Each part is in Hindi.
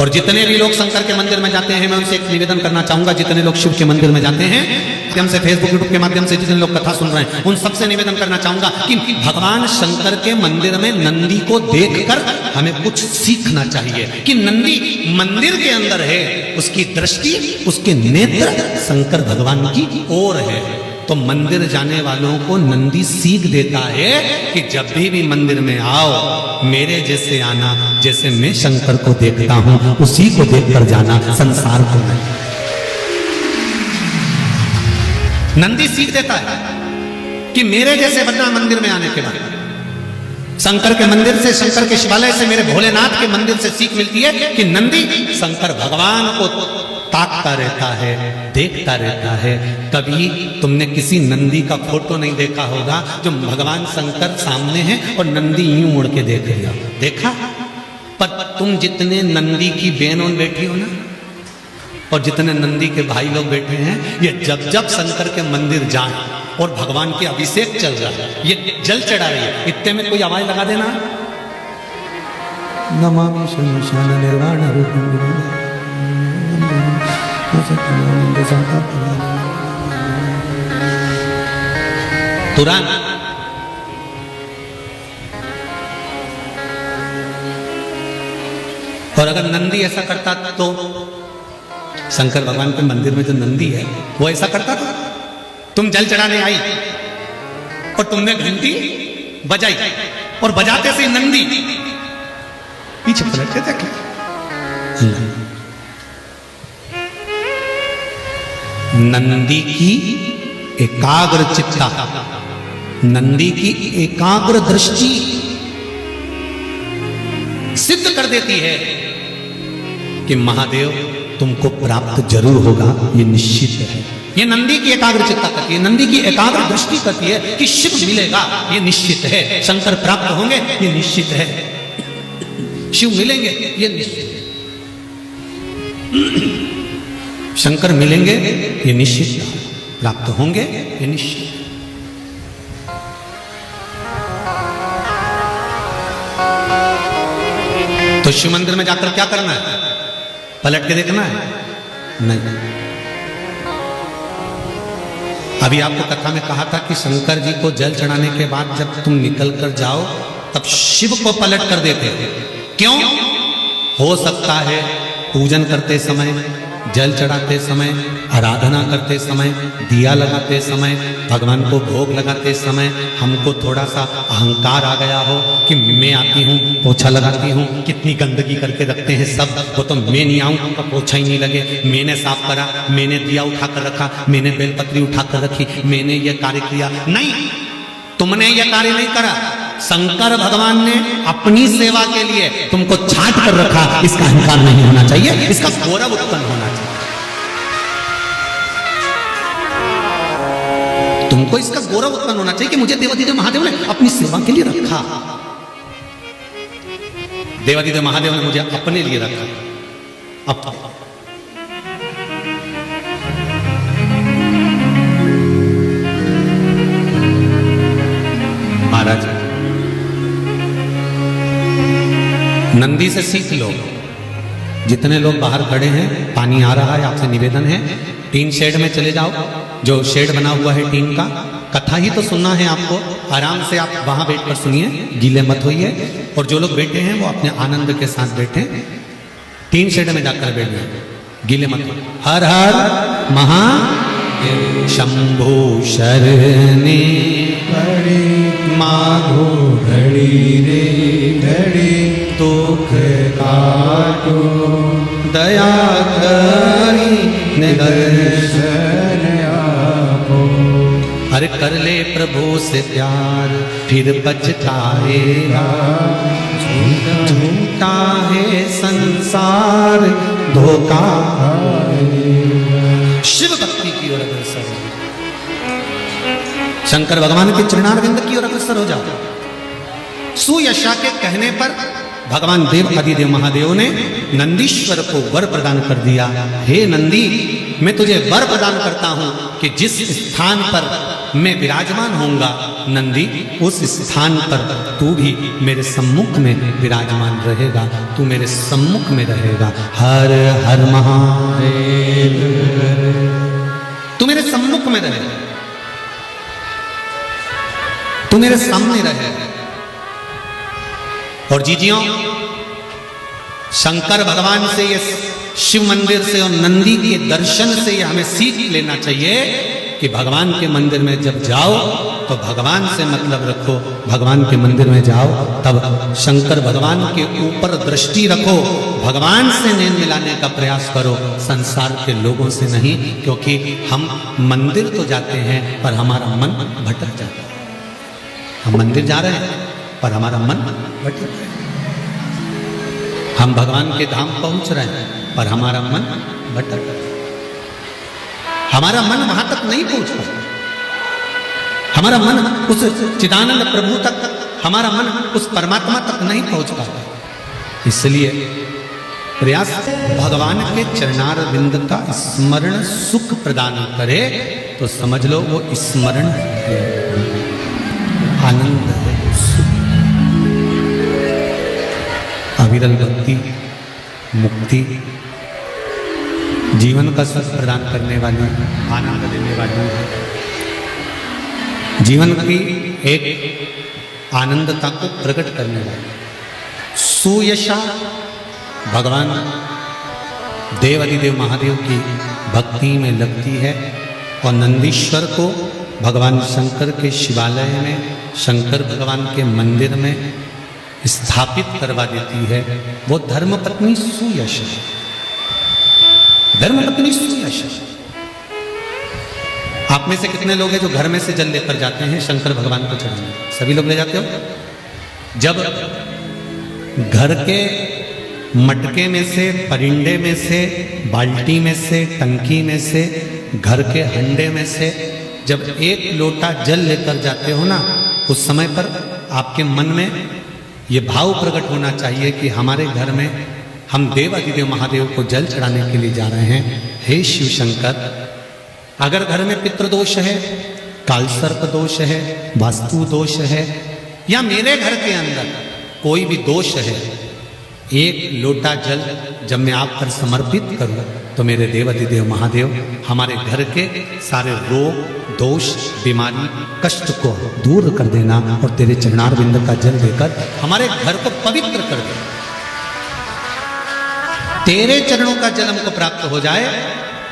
और जितने भी लोग शंकर के मंदिर में जाते हैं, मैं उनसे एक निवेदन करना चाहूंगा, जितने लोग शिव के मंदिर में जाते हैं, माध्यम से फेसबुक यूट्यूब के माध्यम से जितने लोग कथा सुन रहे हैं, उन सबसे निवेदन करना चाहूंगा कि भगवान शंकर के मंदिर में नंदी को देखकर हमें कुछ सीखना चाहिए कि नंदी मंदिर के अंदर है, उसकी दृष्टि, उसके नेत्र शंकर भगवान की ओर है। तो मंदिर जाने वालों को नंदी सीख देता है कि जब भी मंदिर में आओ, मेरे जैसे आना, जैसे मैं शंकर को देखता हूं उसी को देखकर जाना, संसार को नहीं। नंदी सीख देता है कि मेरे जैसे बनना मंदिर में आने के बाद। शंकर के मंदिर से, शंकर के शिवालय से, मेरे भोलेनाथ के मंदिर से सीख मिलती है कि नंदी शंकर भगवान को ताकता रहता है, देखता रहता है। कभी तुमने किसी नंदी का फोटो नहीं देखा होगा जो भगवान शंकर सामने है और नंदी यूं मुड़ के देख लिया, देखा? पर तुम जितने नंदी की बहनों बैठी हो ना, और जितने नंदी के भाई लोग बैठे हैं, ये जब जब शंकर के मंदिर जाए और भगवान के अभिषेक चल रहा है, ये जल चढ़ा रही है, इतने में कोई आवाज लगा देना, नमामि शंशान निर्वाण रूपम तुरंत। और अगर नंदी ऐसा करता तो शंकर भगवान के मंदिर में जो नंदी है वो ऐसा करता था? तुम जल चढ़ाने आई और तुमने घंटी बजाई और बजाते से नंदी पीछे पलट के देख नंदी की एकाग्र चित्ता, नंदी की एकाग्र दृष्टि सिद्ध कर देती है कि महादेव तुमको प्राप्त जरूर होगा, ये निश्चित है। ये नंदी की एकाग्र चित्ता करती है, नंदी की एकाग्र दृष्टि करती है कि शिव मिलेगा, ये निश्चित है। शंकर प्राप्त होंगे, ये निश्चित है। शिव मिलेंगे, ये निश्चित है। शंकर मिलेंगे, ये निश्चित है। प्राप्त होंगे, ये निश्चित है। तो शिव मंदिर में जाकर क्या करना है? पलट के देखना है? नहीं। अभी आपको कथा में कहा था कि शंकर जी को जल चढ़ाने के बाद जब तुम निकल कर जाओ तब शिव को पलट कर देते हैं। क्यों? हो सकता है पूजन करते समय, जल चढ़ाते समय, आराधना करते समय, दिया लगाते समय, भगवान को भोग लगाते समय हमको थोड़ा सा अहंकार आ गया हो कि मैं आती हूँ, पोछा लगाती हूँ, कितनी गंदगी करके रखते हैं सब, वो तो मैं नहीं आऊँ तो पोछा ही नहीं लगे, मैंने साफ करा, मैंने दिया उठाकर रखा, मैंने बेलपत्री उठाकर रखी, मैंने ये कार्य किया। नहीं, तुमने ये कार्य नहीं करा। शंकर भगवान ने अपनी सेवा के लिए तुमको छांट कर रखा। इसका अहंकार नहीं होना चाहिए, इसका गौरव उत्पन्न होना चाहिए। तुमको इसका गौरव उत्पन्न होना चाहिए कि मुझे देवाधिदेव महादेव ने अपनी सेवा के लिए रखा। देवाधिदेव महादेव ने मुझे अपने लिए रखा। अब महाराज नंदी से सीख लो। जितने लोग बाहर खड़े हैं, पानी आ रहा है, आपसे निवेदन है टीन शेड में चले जाओ। जो शेड बना हुआ है टीन का, कथा ही तो सुनना है आपको, आराम से आप वहां बैठकर सुनिए, गीले मत होइए। और जो लोग बैठे हैं वो अपने आनंद के साथ बैठे, टीन शेड में जाकर बैठे, गीले मत होइए। हर हर महादेव शंभो शरणे घड़ी माधो घड़ी रे घड़ी दुख काटो दया करी दर्शन आपो। अरे कर ले प्रभु से प्यार फिर पछताएगा, झूठा है संसार धोखा। शिव भक्ति की ओर अग्रसर हो, शंकर भगवान के चरणारविंद की ओर अग्रसर हो जाओ। सुयशा के कहने पर भगवान देव आदिदेव महादेव ने नंदीश्वर को वर प्रदान कर दिया। हे नंदी, मैं तुझे वर प्रदान करता हूं कि जिस स्थान पर मैं विराजमान होऊंगा नंदी उस स्थान पर तू भी मेरे सम्मुख में विराजमान रहेगा, तू मेरे सम्मुख में रहेगा। हर हर महादेव, तू मेरे सम्मुख में रहेगा, तू मेरे सामने रहेगा। और जीजियों, शंकर भगवान से, ये शिव मंदिर से और नंदी के दर्शन से ये हमें सीख लेना चाहिए कि भगवान के मंदिर में जब जाओ तो भगवान से मतलब रखो। भगवान के मंदिर में जाओ तब शंकर भगवान के ऊपर दृष्टि रखो, भगवान से नैन मिलाने का प्रयास करो, संसार के लोगों से नहीं। क्योंकि हम मंदिर तो जाते हैं पर हमारा मन भटक जाता है। हम मंदिर जा रहे हैं पर हमारा मन भटक रहा है। हम भगवान के धाम पहुंच रहे हैं पर हमारा मन भटक रहा है। हमारा मन वहां तक नहीं पहुंच पाता। हमारा मन उस चिदानंद प्रभु तक, हमारा मन उस परमात्मा तक नहीं पहुंच पाता। इसलिए प्रयास भगवान के चरणार बिंद का स्मरण सुख प्रदान करे तो समझ लो वो स्मरण है, आनंद है, अविरल भक्ति, मुक्ति, जीवन का सुख प्रदान करने वाली, आनंद देने वाली है। जीवन की एक आनंदता को प्रकट करने वाली सुयशा भगवान देवाधिदेव महादेव की भक्ति में लगती है और नंदीश्वर को भगवान शंकर के शिवालय में, शंकर भगवान के मंदिर में स्थापित करवा देती है। वो धर्मपत्नी सुयश है, धर्मपत्नी सुयश। आप में से कितने लोग हैं जो घर में से जल लेकर जाते हैं शंकर भगवान को चढ़ाने? सभी लोग ले जाते हो। जब घर के मटके में से, परिंडे में से, बाल्टी में से, टंकी में से, घर के हंडे में से जब एक लोटा जल लेकर जाते हो ना, उस समय पर आपके मन में ये भाव प्रकट होना चाहिए कि हमारे घर में हम देवाधिदेव महादेव को जल चढ़ाने के लिए जा रहे हैं। हे शिव शंकर, अगर घर में पितृदोष है, कालसर्प दोष है, वास्तु दोष है, या मेरे घर के अंदर कोई भी दोष है, एक लोटा जल जब मैं आप पर समर्पित करूं तो मेरे देवाधिदेव महादेव हमारे घर के सारे रोग, दोष, बीमारी, कष्ट को दूर कर देना और तेरे चरणार बिंद का जल देकर हमारे घर को पवित्र कर दे। तेरे चरणों का जल हमको प्राप्त हो जाए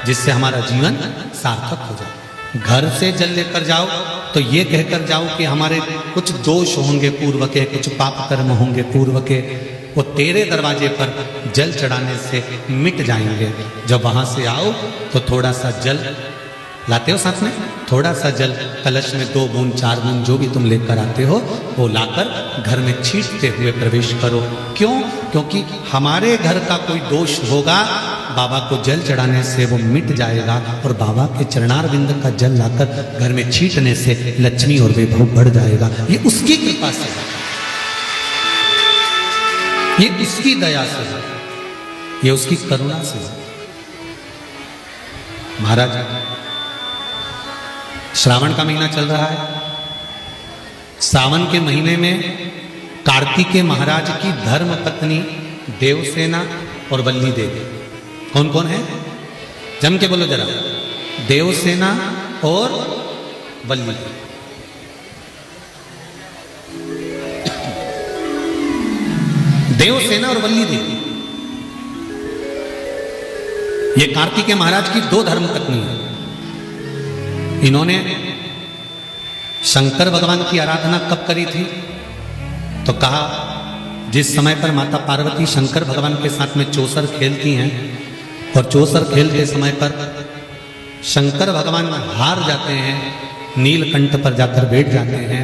जिससे हमारा जीवन सार्थक हो जाए। घर से जल लेकर जाओ तो ये कहकर जाओ कि हमारे कुछ दोष होंगे पूर्व के, कुछ पाप कर्म होंगे पूर्व के, वो तेरे दरवाजे पर जल चढ़ाने से मिट जाएंगे। जब वहां से आओ तो थोड़ा सा जल लाते हो साथ में, थोड़ा सा जल कलश में 2 बूंद 4 बूंद जो भी तुम लेकर आते हो वो लाकर घर में छींटते हुए प्रवेश करो। क्यों? क्योंकि हमारे घर का कोई दोष होगा, बाबा को जल चढ़ाने से वो मिट जाएगा और बाबा के चरणार बिंद का जल लाकर घर में छींटने से लक्ष्मी और वैभव बढ़ जाएगा। ये उसकी कृपा से है, ये उसकी दया से है, ये उसकी करुणा से है। महाराज, श्रावण का महीना चल रहा है। सावन के महीने में कार्तिकेय महाराज की धर्म पत्नी देवसेना और वल्ली देवी, कौन कौन है? जम के बोलो जरा। देवसेना और वल्ली। देवसेना और वल्ली देवी, ये कार्तिकेय महाराज की 2 धर्म पत्नी है। इन्होंने शंकर भगवान की आराधना कब करी थी? तो कहा जिस समय पर माता पार्वती शंकर भगवान के साथ में चौसर खेलती हैं और चौसर खेलते समय पर शंकर भगवान हार जाते हैं, नीलकंठ पर जाकर बैठ जाते हैं।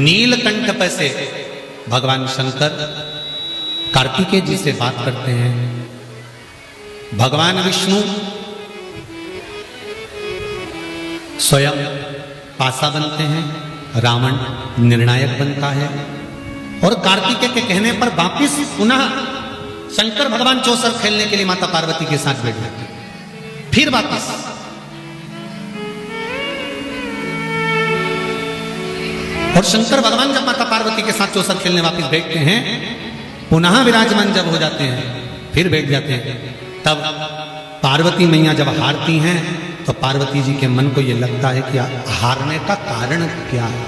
नीलकंठ पर से भगवान शंकर कार्तिकेय जी से बात करते हैं। भगवान विष्णु स्वयं पासा बनते हैं, रावण निर्णायक बनता है और कार्तिकेय के कहने पर वापिस पुनः शंकर भगवान चौसर खेलने के लिए माता पार्वती के साथ बैठ जाते हैं। फिर वापिस और शंकर भगवान जब माता पार्वती के साथ चौसर खेलने वापस बैठते हैं, पुनः विराजमान जब हो जाते हैं, फिर बैठ जाते हैं, तब पार्वती मैया जब हारती हैं तो पार्वती जी के मन को यह लगता है कि हारने का कारण क्या है।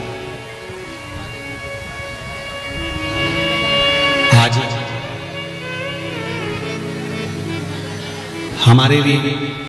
आज हमारे भी